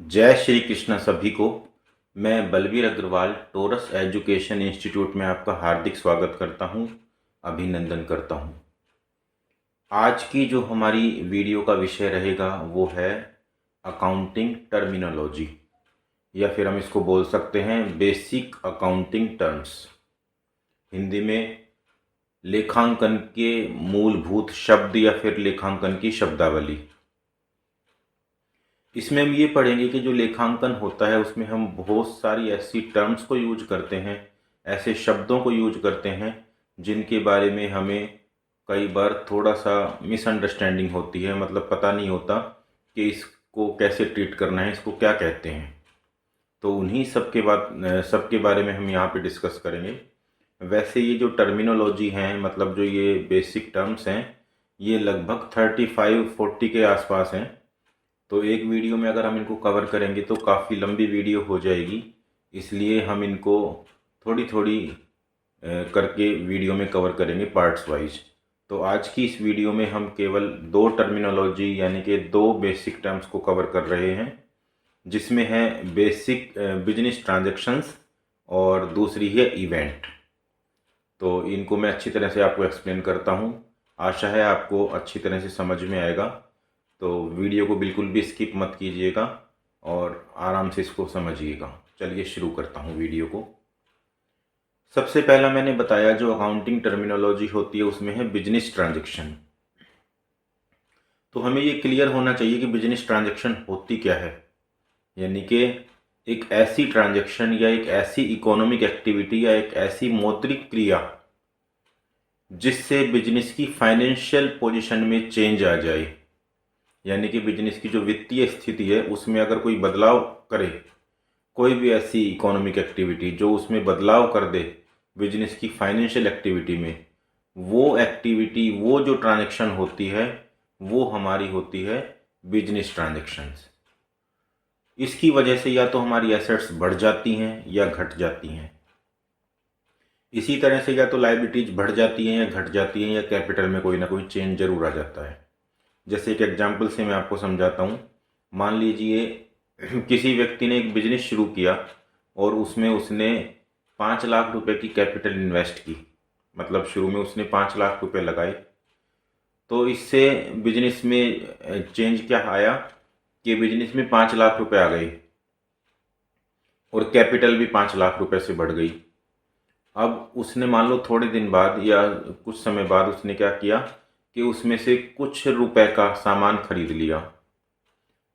जय श्री कृष्ण सभी को। मैं Balveer Agarwal Taurus education institute में आपका हार्दिक स्वागत करता हूं, अभिनंदन करता हूं। आज की जो हमारी वीडियो का विषय रहेगा वो है अकाउंटिंग टर्मिनोलॉजी, या फिर हम इसको बोल सकते हैं बेसिक अकाउंटिंग टर्म्स। हिंदी में लेखांकन के मूलभूत शब्द या फिर लेखांकन की शब्दावली। इसमें हम ये पढ़ेंगे कि जो लेखांकन होता है उसमें हम बहुत सारी ऐसी टर्म्स को यूज करते हैं, ऐसे शब्दों को यूज करते हैं जिनके बारे में हमें कई बार थोड़ा सा मिसअंडरस्टैंडिंग होती है, मतलब पता नहीं होता कि इसको कैसे ट्रीट करना है, इसको क्या कहते हैं। तो उन्हीं सबके बारे में हम यहाँ पे डिस्कस करेंगे। वैसे ये जो टर्मिनोलॉजी हैं, मतलब जो ये बेसिक टर्म्स हैं, ये लगभग 35-40 के आसपास हैं। तो एक वीडियो में अगर हम इनको कवर करेंगे तो काफ़ी लंबी वीडियो हो जाएगी, इसलिए हम इनको थोड़ी थोड़ी करके वीडियो में कवर करेंगे पार्ट्स वाइज। तो आज की इस वीडियो में हम केवल दो टर्मिनोलॉजी यानी कि दो बेसिक टर्म्स को कवर कर रहे हैं, जिसमें है बेसिक बिजनेस ट्रांजैक्शंस और दूसरी है इवेंट। तो इनको मैं अच्छी तरह से आपको एक्सप्लेन करता हूँ। आशा है आपको अच्छी तरह से समझ में आएगा, तो वीडियो को बिल्कुल भी स्किप मत कीजिएगा और आराम से इसको समझिएगा। चलिए शुरू करता हूँ वीडियो को। सबसे पहला मैंने बताया जो अकाउंटिंग टर्मिनोलॉजी होती है उसमें है बिजनेस ट्रांजैक्शन। तो हमें ये क्लियर होना चाहिए कि बिजनेस ट्रांजैक्शन होती क्या है, यानी कि एक ऐसी ट्रांजैक्शन या एक ऐसी इकोनॉमिक एक्टिविटी या एक ऐसी मौद्रिक क्रिया जिससे बिजनेस की फाइनेंशियल पोजीशन में चेंज आ जाए, यानी कि बिजनेस की जो वित्तीय स्थिति है उसमें अगर कोई बदलाव करे, कोई भी ऐसी इकोनॉमिक एक्टिविटी जो उसमें बदलाव कर दे बिजनेस की फाइनेंशियल एक्टिविटी में, वो एक्टिविटी, वो जो ट्रांजैक्शन होती है वो हमारी होती है बिजनेस ट्रांजैक्शंस। इसकी वजह से या तो हमारी एसेट्स बढ़ जाती हैं या घट जाती हैं। इसी तरह से या तो लायबिलिटीज बढ़ जाती हैं या घट जाती हैं, या कैपिटल में कोई ना कोई चेंज जरूर आ जाता है। जैसे एक एग्जाम्पल से मैं आपको समझाता हूँ। मान लीजिए किसी व्यक्ति ने एक बिजनेस शुरू किया और उसमें उसने 5 लाख रुपए की कैपिटल इन्वेस्ट की, मतलब शुरू में उसने 5 लाख रुपए लगाए। तो इससे बिजनेस में चेंज क्या आया कि बिजनेस में 5 लाख रुपए आ गए और कैपिटल भी 5 लाख रुपए से बढ़ गई। अब उसने मान लो थोड़े दिन बाद या कुछ समय बाद उसने क्या किया कि उसमें से कुछ रुपए का सामान खरीद लिया।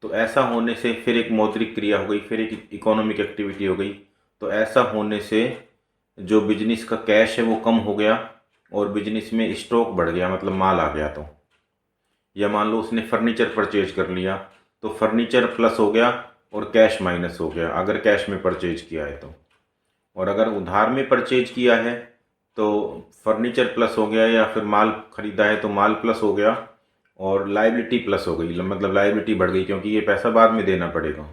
तो ऐसा होने से फिर एक मौद्रिक क्रिया हो गई, फिर एक इकोनॉमिक एक्टिविटी हो गई। तो ऐसा होने से जो बिजनेस का कैश है वो कम हो गया और बिजनेस में स्टॉक बढ़ गया, मतलब माल आ गया। तो या मान लो उसने फर्नीचर परचेज कर लिया, तो फर्नीचर प्लस हो गया और कैश माइनस हो गया अगर कैश में परचेज किया है तो। और अगर उधार में परचेज किया है तो फर्नीचर प्लस हो गया, या फिर माल खरीदा है तो माल प्लस हो गया और लायबिलिटी प्लस हो गई, मतलब लायबिलिटी बढ़ गई क्योंकि ये पैसा बाद में देना पड़ेगा।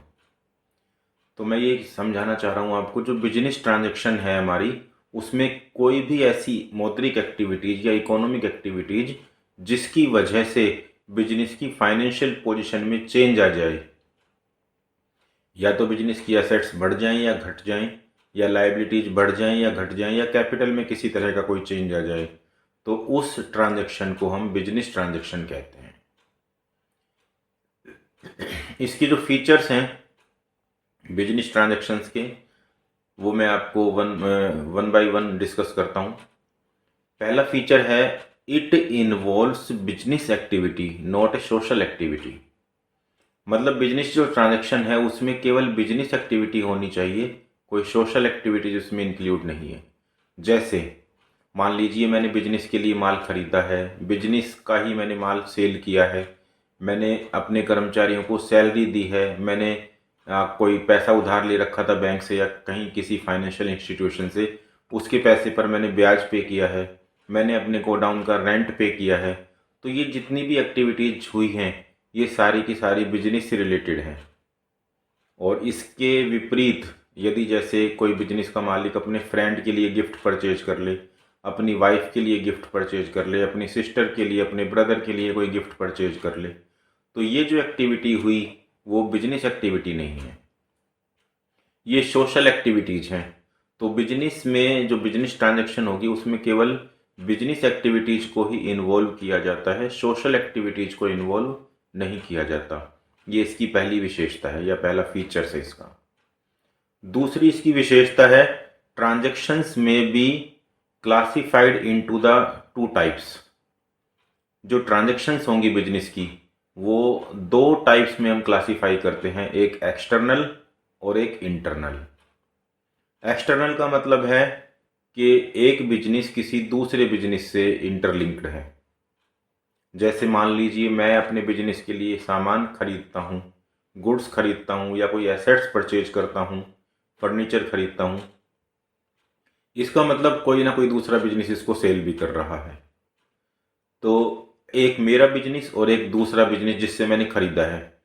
तो मैं ये समझाना चाह रहा हूँ आपको, जो बिजनेस ट्रांजैक्शन है हमारी, उसमें कोई भी ऐसी मौद्रिक एक्टिविटीज या इकोनॉमिक एक्टिविटीज जिसकी वजह से बिजनेस की फाइनेंशियल पोजीशन में चेंज आ जाए, या तो बिजनेस की एसेट्स बढ़ जाएं या घट जाएं, या लायबिलिटीज बढ़ जाएं या घट जाएं, या कैपिटल में किसी तरह का कोई चेंज आ जाए, तो उस ट्रांजैक्शन को हम बिजनेस ट्रांजैक्शन कहते हैं। इसकी जो फीचर्स हैं बिजनेस ट्रांजैक्शंस के, वो मैं आपको वन बाय वन डिस्कस करता हूँ। पहला फीचर है it involves business activity not a social activity. मतलब बिजनेस जो ट्रांजैक्शन है उसमें केवल बिजनेस एक्टिविटी होनी चाहिए, कोई सोशल एक्टिविटीज उसमें इंक्लूड नहीं है। जैसे मान लीजिए मैंने बिजनेस के लिए माल खरीदा है, बिजनेस का ही मैंने माल सेल किया है, मैंने अपने कर्मचारियों को सैलरी दी है, मैंने कोई पैसा उधार ले रखा था बैंक से या कहीं किसी फाइनेंशियल इंस्टीट्यूशन से, उसके पैसे पर मैंने ब्याज पे किया है, मैंने अपने गोडाउन का रेंट पे किया है। तो ये जितनी भी एक्टिविटीज हुई हैं ये सारी की सारी बिजनेस से रिलेटेड हैं। और इसके विपरीत यदि जैसे कोई बिजनेस का मालिक अपने फ्रेंड के लिए गिफ्ट परचेज कर ले, अपनी वाइफ के लिए गिफ्ट परचेज कर ले, अपनी सिस्टर के लिए, अपने ब्रदर के लिए कोई गिफ्ट परचेज कर ले, तो ये जो एक्टिविटी हुई वो बिजनेस एक्टिविटी नहीं है, ये सोशल एक्टिविटीज़ हैं। तो बिजनेस में जो बिजनेस ट्रांजैक्शन होगी उसमें केवल बिजनेस एक्टिविटीज़ को ही इन्वॉल्व किया जाता है, सोशल एक्टिविटीज़ को इन्वॉल्व नहीं किया जाता। ये इसकी पहली विशेषता है या पहला फीचर्स है इसका। दूसरी इसकी विशेषता है ट्रांजैक्शंस में be classified into the two types. जो ट्रांजैक्शंस होंगी बिजनेस की वो दो टाइप्स में हम क्लासिफाई करते हैं, एक एक्सटर्नल और एक इंटरनल। एक्सटर्नल का मतलब है कि एक बिजनेस किसी दूसरे बिजनेस से इंटरलिंक्ड है। जैसे मान लीजिए मैं अपने बिजनेस के लिए सामान खरीदता हूँ, गुड्स खरीदता हूँ या कोई एसेट्स परचेज करता हूँ, फर्नीचर खरीदता हूँ, इसका मतलब कोई ना कोई दूसरा बिजनेस इसको सेल भी कर रहा है। तो एक मेरा बिजनेस और एक दूसरा बिजनेस जिससे मैंने खरीदा है,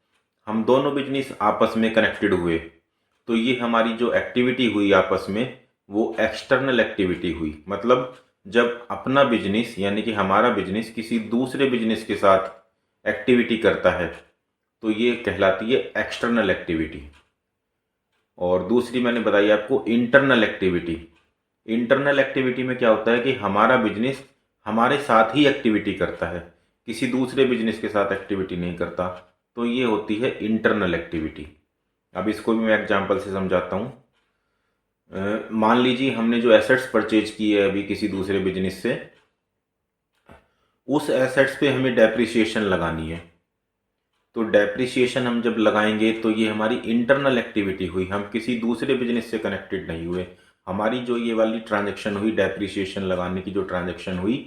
हम दोनों बिजनेस आपस में कनेक्टेड हुए, तो ये हमारी जो एक्टिविटी हुई आपस में वो एक्सटर्नल एक्टिविटी हुई। मतलब जब अपना बिजनेस यानी कि हमारा बिजनेस किसी दूसरे बिजनेस के साथ एक्टिविटी करता है तो ये कहलाती है एक्सटर्नल एक्टिविटी। और दूसरी मैंने बताई आपको इंटरनल एक्टिविटी। इंटरनल एक्टिविटी में क्या होता है कि हमारा बिजनेस हमारे साथ ही एक्टिविटी करता है, किसी दूसरे बिजनेस के साथ एक्टिविटी नहीं करता, तो ये होती है इंटरनल एक्टिविटी। अब इसको भी मैं एग्जांपल से समझाता हूँ। मान लीजिए हमने जो एसेट्स परचेज की है अभी किसी दूसरे बिजनेस से, उस एसेट्स पे हमें डेप्रिसिएशन लगानी है। तो डेप्रिसिएशन हम जब लगाएंगे तो ये हमारी इंटरनल एक्टिविटी हुई, हम किसी दूसरे बिजनेस से कनेक्टेड नहीं हुए। हमारी जो ये वाली ट्रांजैक्शन हुई, डेप्रिसिएशन लगाने की जो ट्रांजैक्शन हुई,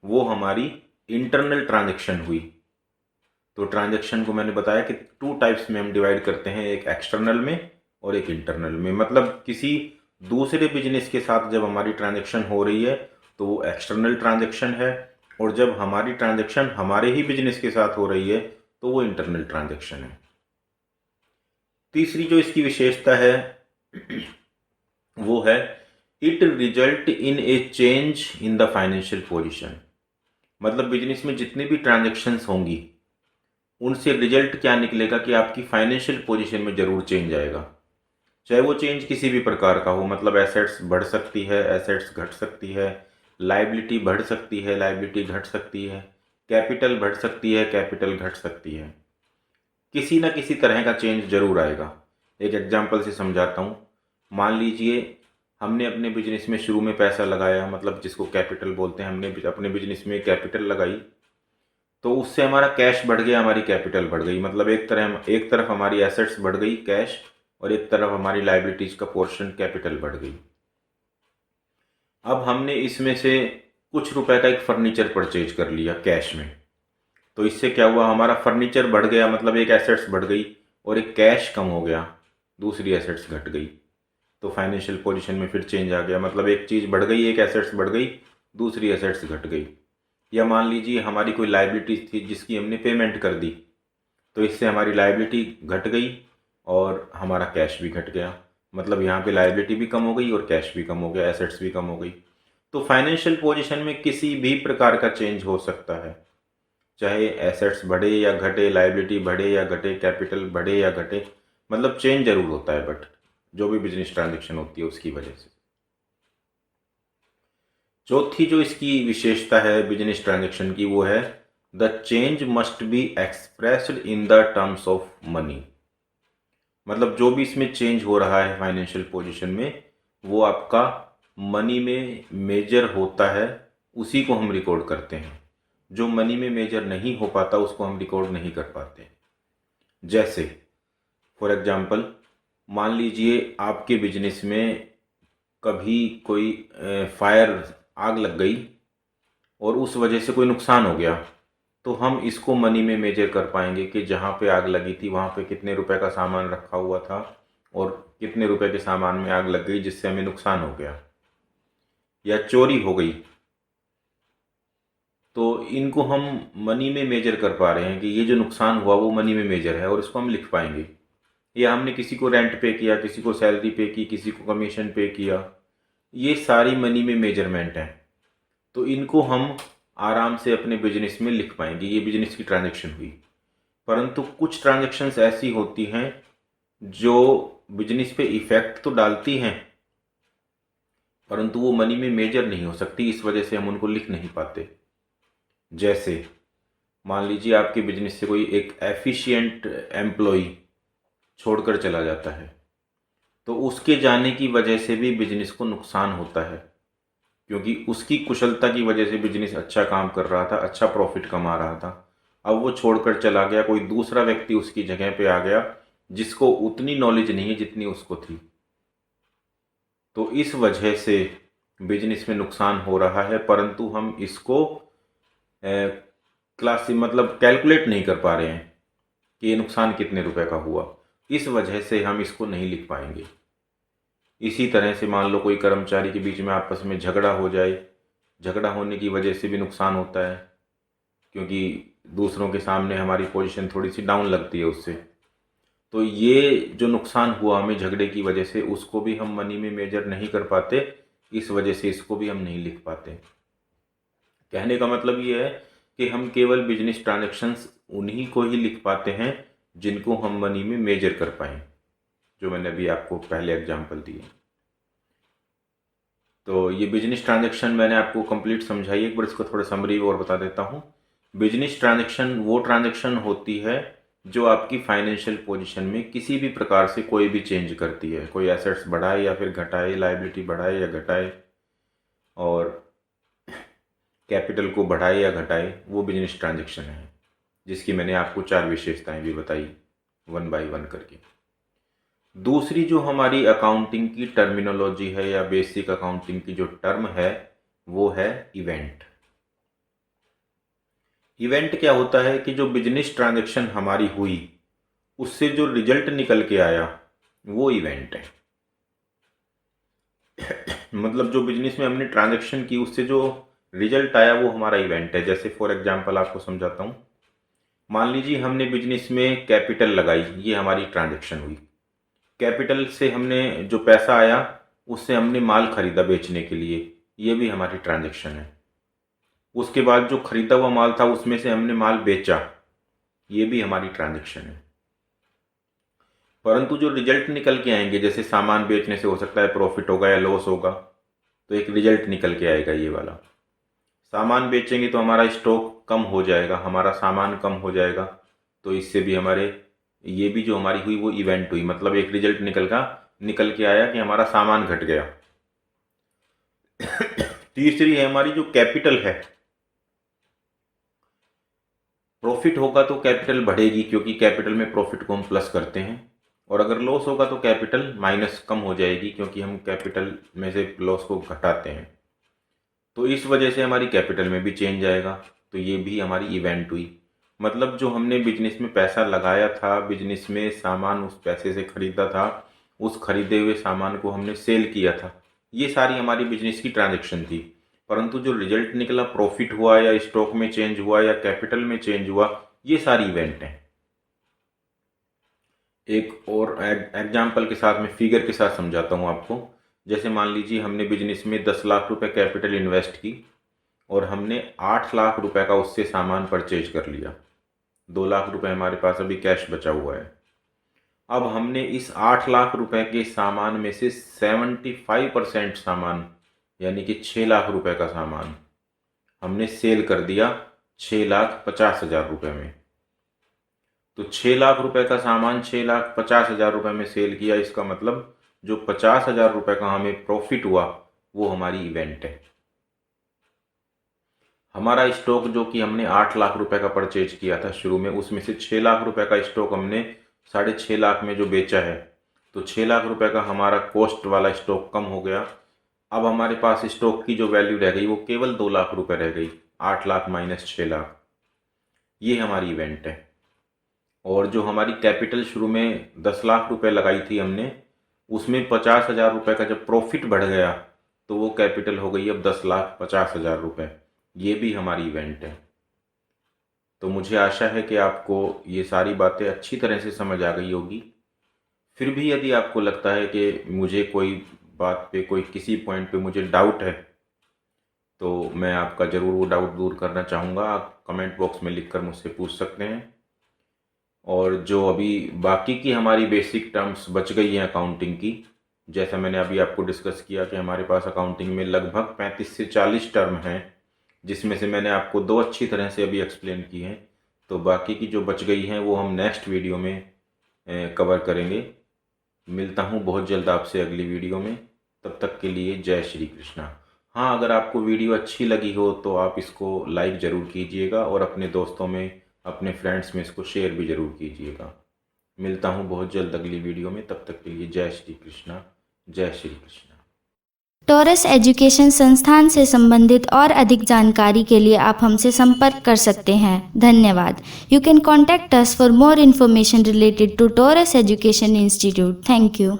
वो हमारी इंटरनल ट्रांजैक्शन हुई। तो ट्रांजैक्शन को मैंने बताया कि टू टाइप्स में हम डिवाइड करते हैं, एक एक्सटर्नल में और एक इंटरनल में। मतलब किसी दूसरे बिजनेस के साथ जब हमारी ट्रांजैक्शन हो रही है तो वो एक्सटर्नल ट्रांजैक्शन है, और जब हमारी ट्रांजैक्शन हमारे ही बिजनेस के साथ हो रही है तो वो इंटरनल ट्रांजैक्शन है। तीसरी जो इसकी विशेषता है वो है it result in A change in the financial position. मतलब बिजनेस में जितनी भी ट्रांजैक्शंस होंगी उनसे रिजल्ट क्या निकलेगा कि आपकी फाइनेंशियल पोजीशन में जरूर चेंज आएगा। चाहे वो चेंज किसी भी प्रकार का हो, मतलब एसेट्स बढ़ सकती है, एसेट्स घट सकती है, लाइबिलिटी बढ़ सकती है, लाइबिलिटी घट सकती है, कैपिटल बढ़ सकती है, कैपिटल घट सकती है, किसी ना किसी तरह का चेंज जरूर आएगा। एक एग्जांपल से समझाता हूँ। मान लीजिए हमने अपने बिजनेस में शुरू में पैसा लगाया, मतलब जिसको कैपिटल बोलते हैं, हमने अपने बिजनेस में कैपिटल लगाई, तो उससे हमारा कैश बढ़ गया, हमारी कैपिटल बढ़ गई। मतलब एक तरफ हमारी एसेट्स बढ़ गई कैश, और एक तरफ हमारी लाइबिलिटीज का पोर्शन कैपिटल बढ़ गई। अब हमने इसमें से कुछ रुपए का एक फर्नीचर परचेज कर लिया कैश में, तो इससे क्या हुआ, हमारा फर्नीचर बढ़ गया, मतलब एक एसेट्स बढ़ गई, और एक कैश कम हो गया, दूसरी एसेट्स घट गई। तो फाइनेंशियल पोजीशन में फिर चेंज आ गया, मतलब एक चीज़ बढ़ गई, एक एसेट्स बढ़ गई, दूसरी एसेट्स घट गई। या मान लीजिए हमारी कोई लाइबिलिटी थी जिसकी हमने पेमेंट कर दी, तो इससे हमारी लाइबिलिटी घट गई और हमारा कैश भी घट गया। मतलब यहाँ पे लाइबिलिटी भी कम हो गई और कैश भी कम हो गया, एसेट्स भी कम हो गई। तो फाइनेंशियल पोजीशन में किसी भी प्रकार का चेंज हो सकता है, चाहे एसेट्स बढ़े या घटे, लाइबिलिटी बढ़े या घटे, कैपिटल बढ़े या घटे, मतलब चेंज जरूर होता है, बट जो भी बिजनेस ट्रांजैक्शन होती है उसकी वजह से। चौथी जो इसकी विशेषता है बिजनेस ट्रांजैक्शन की वो है the change must be expressed in the terms of money. मतलब जो भी इसमें चेंज हो रहा है फाइनेंशियल पोजीशन में वो आपका मनी में मेजर होता है, उसी को हम रिकॉर्ड करते हैं। जो मनी में मेजर नहीं हो पाता उसको हम रिकॉर्ड नहीं कर पाते। जैसे फॉर एग्जांपल मान लीजिए आपके बिजनेस में कभी कोई फायर आग लग गई और उस वजह से कोई नुकसान हो गया, तो हम इसको मनी में मेजर कर पाएंगे कि जहाँ पे आग लगी थी वहाँ पे कितने रुपए का सामान रखा हुआ था और कितने रुपए के सामान में आग लग गई जिससे हमें नुकसान हो गया। या चोरी हो गई, तो इनको हम मनी में मेजर कर पा रहे हैं कि ये जो नुकसान हुआ वो मनी में मेजर है और इसको हम लिख पाएंगे। या हमने किसी को रेंट पे किया, किसी को सैलरी पे की, किसी को कमीशन पे किया, ये सारी मनी में मेजरमेंट हैं, तो इनको हम आराम से अपने बिजनेस में लिख पाएंगे, ये बिजनेस की ट्रांजैक्शन हुई। परंतु कुछ ट्रांजैक्शंस ऐसी होती हैं जो बिजनेस पे इफेक्ट तो डालती हैं, परंतु वो मनी में मेजर नहीं हो सकती, इस वजह से हम उनको लिख नहीं पाते। जैसे मान लीजिए आपके बिजनेस से कोई एक एफिशिएंट एम्प्लॉय छोड़कर चला जाता है, तो उसके जाने की वजह से भी बिजनेस को नुकसान होता है, क्योंकि उसकी कुशलता की वजह से बिजनेस अच्छा काम कर रहा था, अच्छा प्रॉफिट कमा रहा था। अब वो छोड़कर चला गया, कोई दूसरा व्यक्ति उसकी जगह पे आ गया जिसको उतनी नॉलेज नहीं है जितनी उसको थी, तो इस वजह से बिजनेस में नुकसान हो रहा है, परंतु हम इसको क्लास मतलब कैलकुलेट नहीं कर पा रहे हैं कि ये नुकसान कितने रुपए का हुआ, इस वजह से हम इसको नहीं लिख पाएंगे। इसी तरह से मान लो कोई कर्मचारी के बीच में आपस में झगड़ा हो जाए, झगड़ा होने की वजह से भी नुकसान होता है, क्योंकि दूसरों के सामने हमारी पोजीशन थोड़ी सी डाउन लगती है उससे। तो ये जो नुकसान हुआ हमें झगड़े की वजह से, उसको भी हम मनी में मेजर नहीं कर पाते, इस वजह से इसको भी हम नहीं लिख पाते। कहने का मतलब ये है कि हम केवल बिजनेस ट्रांजैक्शंस उन्हीं को ही लिख पाते हैं जिनको हम मनी में मेजर कर पाएँ, जो मैंने अभी आपको पहले एग्जांपल दिए। तो ये बिजनेस ट्रांजैक्शन मैंने आपको कंप्लीट समझाई, एक बार इसको थोड़ा समरी और बता देता हूँ। बिजनेस ट्रांजैक्शन वो ट्रांजैक्शन होती है जो आपकी फाइनेंशियल पोजीशन में किसी भी प्रकार से कोई भी चेंज करती है, कोई एसेट्स बढ़ाए या फिर घटाए, लायबिलिटी बढ़ाए या घटाए, और कैपिटल को बढ़ाए या घटाए, वो बिजनेस ट्रांजैक्शन है, जिसकी मैंने आपको 4 विशेषताएं भी बताई वन बाय वन करके। दूसरी जो हमारी अकाउंटिंग की टर्मिनोलॉजी है या बेसिक अकाउंटिंग की जो टर्म है वो है इवेंट। इवेंट क्या होता है कि जो बिजनेस ट्रांजैक्शन हमारी हुई उससे जो रिजल्ट निकल के आया वो इवेंट है। मतलब जो बिजनेस में हमने ट्रांजैक्शन की उससे जो रिजल्ट आया वो हमारा इवेंट है। जैसे फॉर एग्जांपल आपको समझाता हूँ, मान लीजिए हमने बिजनेस में कैपिटल लगाई, ये हमारी ट्रांजैक्शन हुई। कैपिटल से हमने जो पैसा आया उससे हमने माल खरीदा बेचने के लिए, ये भी हमारी ट्रांजैक्शन है। उसके बाद जो खरीदा हुआ माल था उसमें से हमने माल बेचा, ये भी हमारी ट्रांजैक्शन है। परंतु जो रिजल्ट निकल के आएंगे, जैसे सामान बेचने से हो सकता है प्रॉफिट होगा या लॉस होगा, तो एक रिजल्ट निकल के आएगा ये वाला। सामान बेचेंगे तो हमारा स्टॉक कम हो जाएगा, हमारा सामान कम हो जाएगा, तो इससे भी हमारे ये भी जो हमारी हुई वो इवेंट हुई, मतलब एक रिजल्ट निकल के आया कि हमारा सामान घट गया। तीसरी है हमारी जो कैपिटल है, प्रॉफिट होगा तो कैपिटल बढ़ेगी, क्योंकि कैपिटल में प्रॉफिट को हम प्लस करते हैं, और अगर लॉस होगा तो कैपिटल माइनस कम हो जाएगी, क्योंकि हम कैपिटल में से लॉस को घटाते हैं। तो इस वजह से हमारी कैपिटल में भी चेंज आएगा, तो ये भी हमारी इवेंट हुई। मतलब जो हमने बिजनेस में पैसा लगाया था, बिजनेस में सामान उस पैसे से खरीदा था, उस खरीदे हुए सामान को हमने सेल किया था, ये सारी हमारी बिजनेस की ट्रांजैक्शन थी। परंतु जो रिजल्ट निकला, प्रॉफिट हुआ या स्टॉक में चेंज हुआ या कैपिटल में चेंज हुआ, ये सारी इवेंट हैं। एक और एग्जाम्पल के साथ में फिगर के साथ समझाता हूँ आपको। जैसे मान लीजिए हमने बिजनेस में 10 लाख रुपए कैपिटल इन्वेस्ट की और हमने 8 लाख रुपए का उससे सामान परचेज कर लिया। 2 लाख रुपए हमारे पास अभी कैश बचा हुआ है। अब हमने इस 8 लाख रुपए के सामान में से 75% सामान, यानी कि 6 लाख रुपए का सामान हमने सेल कर दिया 6,50,000 रुपए में। तो 6 लाख रुपए का सामान 6,50,000 रुपए में सेल किया, इसका मतलब जो 50,000 रुपए का हमें प्रॉफिट हुआ वो हमारी इवेंट है। हमारा स्टॉक जो कि हमने 8 लाख रुपए का परचेज किया था शुरू में, उसमें से 6 लाख रुपए का स्टॉक हमने 6.5 लाख में जो बेचा है, तो 6 लाख रुपए का हमारा कॉस्ट वाला स्टॉक कम हो गया। अब हमारे पास स्टॉक की जो वैल्यू रह गई वो केवल 2 लाख रुपए रह गई, 8 लाख माइनस 6 लाख, ये हमारी इवेंट है। और जो हमारी कैपिटल शुरू में 10 लाख रुपए लगाई थी हमने, उसमें 50,000 रुपए का जब प्रॉफिट बढ़ गया तो वो कैपिटल हो गई अब 10,50,000 रुपए, ये भी हमारी इवेंट है। तो मुझे आशा है कि आपको ये सारी बातें अच्छी तरह से समझ आ गई होगी। फिर भी यदि आपको लगता है कि मुझे कोई बात पे, कोई किसी पॉइंट पे मुझे डाउट है, तो मैं आपका ज़रूर वो डाउट दूर करना चाहूँगा। आप कमेंट बॉक्स में लिखकर मुझसे पूछ सकते हैं। और जो अभी बाकी की हमारी बेसिक टर्म्स बच गई हैं अकाउंटिंग की, जैसा मैंने अभी आपको डिस्कस किया कि हमारे पास अकाउंटिंग में लगभग 35 से 40 टर्म हैं, जिसमें से मैंने आपको 2 अच्छी तरह से अभी एक्सप्लेन की हैं। तो बाकी की जो बच गई हैं वो हम नेक्स्ट वीडियो में कवर करेंगे। मिलता हूँ बहुत जल्द आपसे अगली वीडियो में, तब तक के लिए जय श्री कृष्णा। हाँ, अगर आपको वीडियो अच्छी लगी हो तो आप इसको लाइक ज़रूर कीजिएगा और अपने दोस्तों में, अपने फ्रेंड्स में इसको शेयर भी ज़रूर कीजिएगा। मिलता हूँ बहुत जल्द अगली वीडियो में, तब तक के लिए जय श्री कृष्णा, जय श्री कृष्णा। टॉरस एजुकेशन संस्थान से संबंधित और अधिक जानकारी के लिए आप हमसे संपर्क कर सकते हैं। धन्यवाद। You can contact us for more information related to Taurus education institute. Thank you.